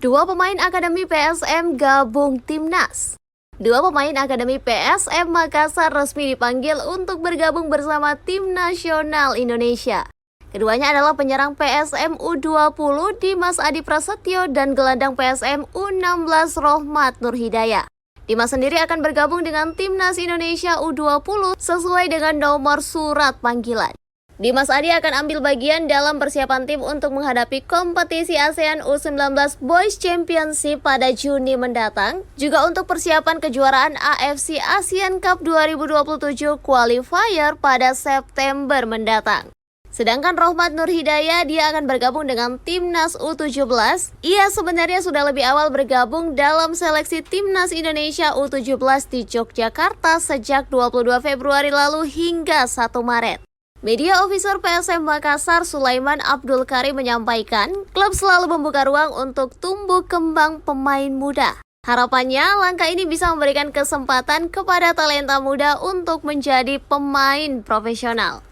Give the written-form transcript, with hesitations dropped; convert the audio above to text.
Dua pemain Akademi PSM gabung Timnas. Dua pemain Akademi PSM Makassar resmi dipanggil untuk bergabung bersama Tim Nasional Indonesia. Keduanya adalah penyerang PSM U20 Dimas Adi Prasetyo dan gelandang PSM U16 Rohmat Nurhidayah. Dimas sendiri akan bergabung dengan Timnas Indonesia U20 sesuai dengan nomor surat panggilan. Dimas Adi akan ambil bagian dalam persiapan tim untuk menghadapi kompetisi ASEAN U19 Boys Championship pada Juni mendatang, juga untuk persiapan kejuaraan AFC Asian Cup 2027 Qualifier pada September mendatang. Sedangkan Rohmat Nurhidayah, dia akan bergabung dengan Timnas U17. Ia sebenarnya sudah lebih awal bergabung dalam seleksi Timnas Indonesia U17 di Yogyakarta sejak 22 Februari lalu hingga 1 Maret. Media officer PSM Makassar Sulaiman Abdul Karim menyampaikan, klub selalu membuka ruang untuk tumbuh kembang pemain muda. Harapannya, langkah ini bisa memberikan kesempatan kepada talenta muda untuk menjadi pemain profesional.